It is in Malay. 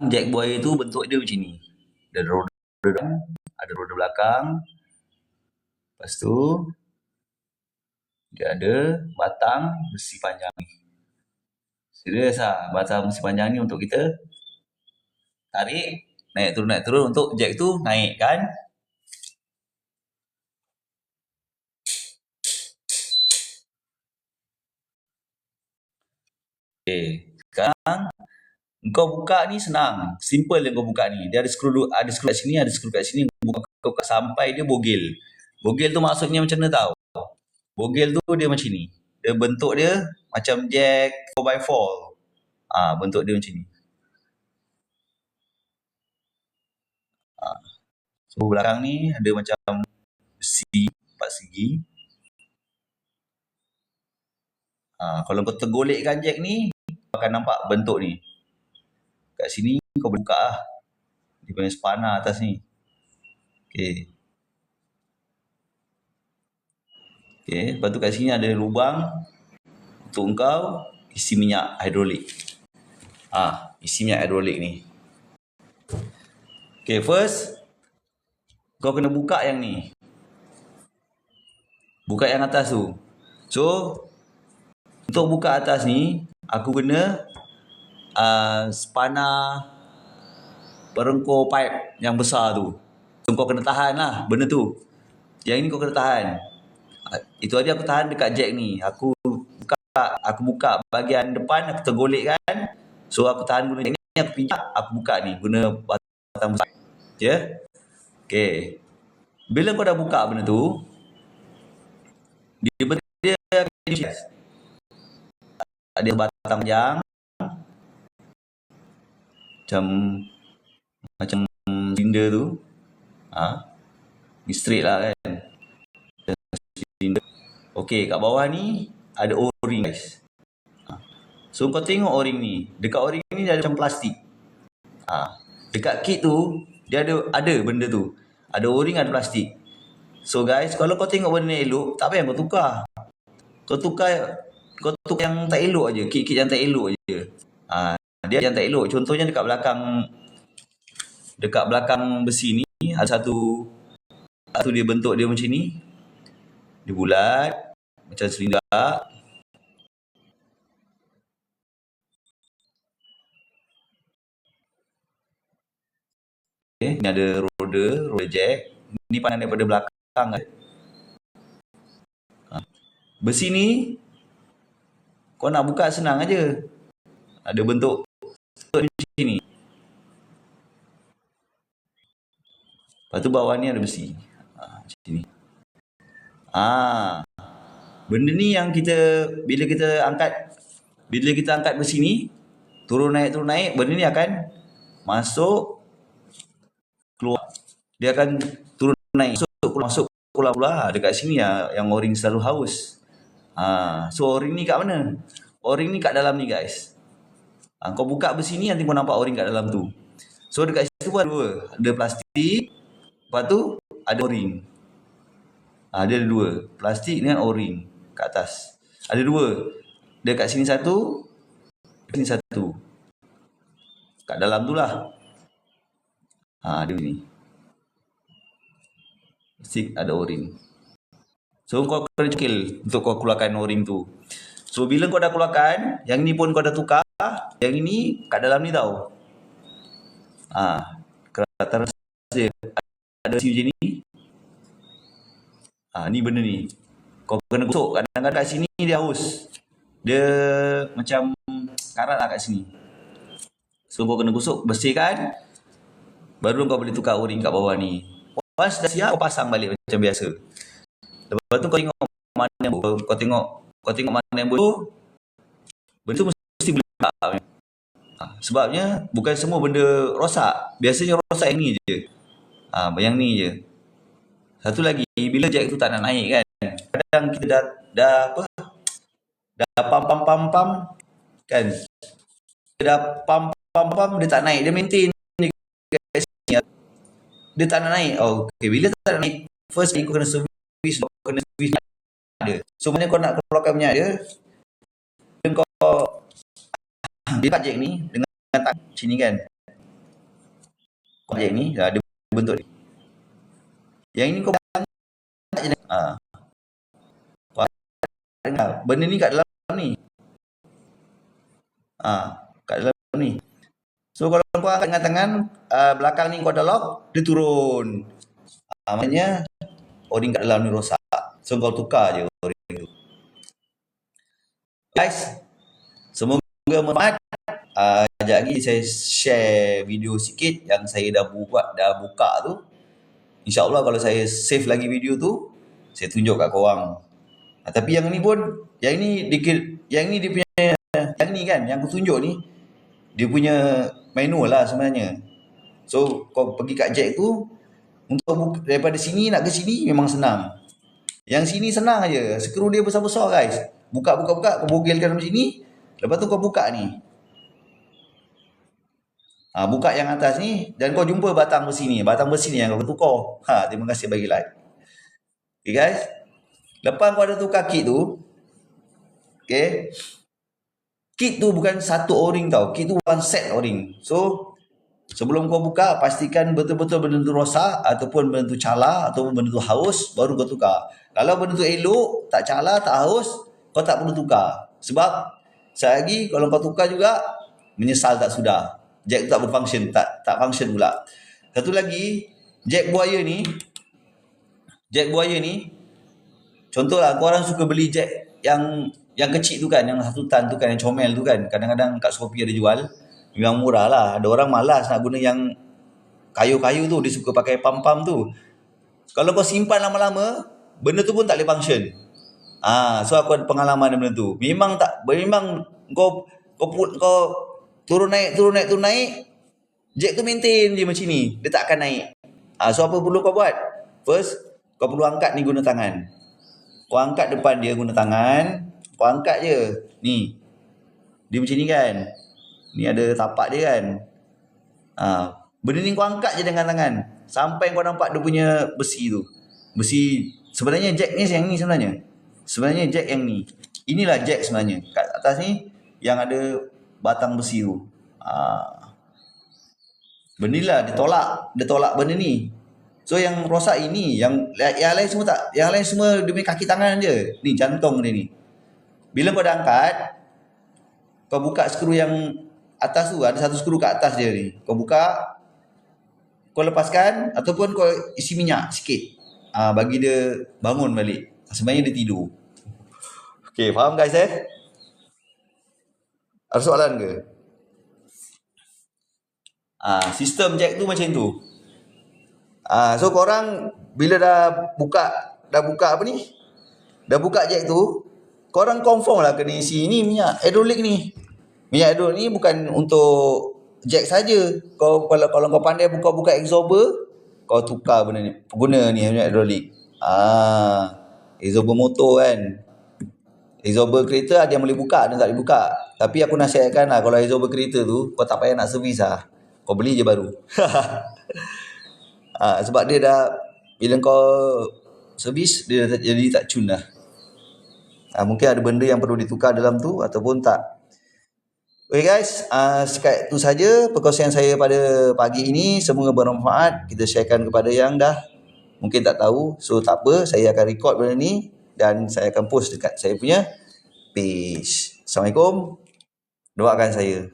jack buaya tu bentuk dia macam ni. Ada roda depan, ada roda belakang. Lepas tu dia ada batang besi panjang ni. Serius lah, batang besi panjang ni untuk kita tarik, naik turun untuk jack tu naik kan. Okay, sekarang kau buka ni senang. Simple yang kau buka ni. Dia ada skru kat sini, ada skru kat sini. Kau buka sampai dia bogel. Bogel tu maksudnya macam mana tau? Bogel tu dia macam ni. Dia bentuk dia macam jack 4x4. Bentuk dia macam ni. So belakang ni ada macam besi 4 segi. Kalau kau tergolekkan jack ni, kau akan nampak bentuk ni. Kat sini kau boleh buka lah. Dia punya spana atas ni. Okay. Lepas tu kat sini ada lubang untuk kau isi minyak hidrolik. Isi minyak hidrolik ni. Okay, first kau kena buka yang ni. Buka yang atas tu. So, untuk buka atas ni, aku guna spana perengkor pipe yang besar tu. So, kau kena tahan lah benda tu. Yang ni kau kena tahan. Itu aja aku tahan dekat jack ni. Aku buka bahagian depan, aku tergolek kan. So, aku tahan guna jack ni, aku pijak, aku buka ni. Guna batang besar. Okay. Bila kau dah buka benda tu, dia ada batang panjang macam silinder tu. Straight lah kan. Okay, kat bawah ni ada o-ring guys. So kau tengok o-ring ni. Dekat o-ring ni dia ada macam plastik. Dekat kit tu dia ada benda tu. Ada o-ring, ada plastik. So guys, kalau kau tengok benda ni elok, tak payah kau tukar. Kau tukar yang tak elok aje, kit-kit yang tak elok aje. Dia yang tak elok. Contohnya dekat belakang besi ni ada satu dia bentuk dia macam ni. Dia bulat macam silinder. Okay, ni ada roda jack. Ni pandang daripada belakang kan. Besi ni kau nak buka senang aja. Ada bentuk macam ni. Lepas tu bawah ni ada besi. Macam ni. Benda ni yang bila kita angkat besi ni, turun naik, benda ni akan masuk, keluar. Dia akan turun naik, masuk keluar. Dekat sini yang o-ring selalu haus. So o-ring ni kat mana? O-ring ni kat dalam ni guys. Kau buka besi ni, nanti kau nampak o-ring kat dalam tu. So dekat situ pun ada dua. Ada plastik, lepas tu ada o-ring. Dia ada dua. Plastik dengan o-ring kat atas. Ada dua. Dia kat sini satu, kat sini satu. Kat dalam tu lah. Dia ni. Plastik ada o-ring. So kau kena cekil untuk kau keluarkan o-ring tu. So bila kau dah keluarkan, yang ni pun kau dah tukar, yang ini kat dalam ni tau. Keratan dia ada macam ni. Ni benda ni. Kau kena gosok. Kadang-kadang kat sini dia haus. Dia macam karat lah kat sini. So kau kena gosok, bersihkan. Baru kau boleh tukar o-ring kat bawah ni. Once dah siap, kau pasang balik macam biasa. Lepas tu kau tengok mana yang kau tengok mana yang boleh. Benda tu mesti boleh buka. Sebabnya bukan semua benda rosak. Biasanya rosak yang ni je. Yang ni je. Satu lagi, bila jack tu tak nak naik kan. Kadang kita dah pam kan. Dia dah pam dia tak naik. Dia maintain kat sini. Dia tak nak naik. Okay, bila tak nak naik, first kau kena service dia. So mana kau nak keluarkan minyak dia, kau dekat jack ni dengan tangan sini kan. jack ni dia bentuk ni. Yang ini kau angkat je. Dengar, benda ni kat dalam ni. Kat dalam ni. So kalau kau angkat dengan tangan, belakang ni kau dah lock, dia turun. Maknanya o-ring kat dalam ni rosak. So kau tukar je o-ring tu. Guys, semoga bermanfaat. Sekejap lagi saya share video sikit yang saya dah buka tu. InsyaAllah kalau saya save lagi video tu, saya tunjuk kat korang. Tapi yang ni pun, yang ni dia punya, yang ni kan, yang aku tunjuk ni, dia punya manual lah sebenarnya. So kau pergi kat jack tu, untuk daripada sini nak ke sini memang senang. Yang sini senang aja, skru dia besar-besar guys. Buka, kau bogelkan macam sini, lepas tu kau buka ni. Buka yang atas ni, dan kau jumpa batang besi ni yang kau tukar. Terima kasih bagi like. Okay guys, lepas kau ada tukar kit tu, okay, kit tu bukan satu o-ring tau, kit tu one set o-ring. So sebelum kau buka, pastikan betul-betul benda tu rosak, ataupun benda tu cala, ataupun benda tu haus, baru kau tukar. Kalau benda tu elok, tak cala, tak haus, kau tak perlu tukar. Sebab sekali lagi kalau kau tukar juga, menyesal tak sudah. Jack tu tak berfunction, tak function pula. Satu lagi, jack buaya ni, contohlah korang suka beli jack yang kecil tu kan, yang 1 tan tu kan, yang comel tu kan, kadang-kadang kat Shopee ada jual, memang murah lah. Ada orang malas nak guna yang kayu-kayu tu, dia suka pakai pam-pam tu. Kalau kau simpan lama-lama, benda tu pun tak boleh function. So aku ada pengalaman benda tu. Memang kau turun naik, jack tu maintain je macam ni, dia tak akan naik. So apa perlu kau buat? First, kau perlu angkat ni guna tangan. Kau angkat depan dia guna tangan, kau angkat je. Ni. Dia macam ni kan. Ni ada tapak dia kan. Benda ni kau angkat je dengan tangan sampai kau nampak dia punya besi tu. Besi, sebenarnya jack ni yang ni sebenarnya. Sebenarnya jack yang ni. Inilah jack sebenarnya. Kat atas ni yang ada batang besi tu. Benda ni lah dia tolak benda ni. So yang rosak ini, yang lain semua tak, yang lain semua dia punya kaki tangan je. Ni jantung dia ni. Bila kau dah angkat, kau buka skru yang atas tu, ada satu skru kat atas dia ni. Kau buka, kau lepaskan ataupun kau isi minyak sikit. Bagi dia bangun balik. Sebenarnya dia tidur. Okay, faham guys Ada soalan ke? Sistem jack tu macam tu. So korang bila dah buka apa ni? Dah buka jack tu, korang confirm lah kena isi ni minyak hidrolik ni. Minyak hidrolik ni bukan untuk jack saja. Kalau kau pandai buka exhauster, kau tukar benda ni, guna ni minyak hidrolik. Exhauster motor kan. Exhauster kereta ada yang boleh buka, ada yang tak boleh buka. Tapi aku nasihatkan lah, kalau exhauster kereta tu, kau tak payah nak servis lah. Kau beli je baru. Sebab dia dah, bila kau servis, dia dah jadi tak cun lah. Mungkin ada benda yang perlu ditukar dalam tu ataupun tak. Okay guys, sekat tu saja perkongsian saya pada pagi ini. Semoga bermanfaat. Kita sharekan kepada yang dah mungkin tak tahu. So tak apa, saya akan record benda ni dan saya akan post dekat saya punya page. Assalamualaikum. Doakan saya.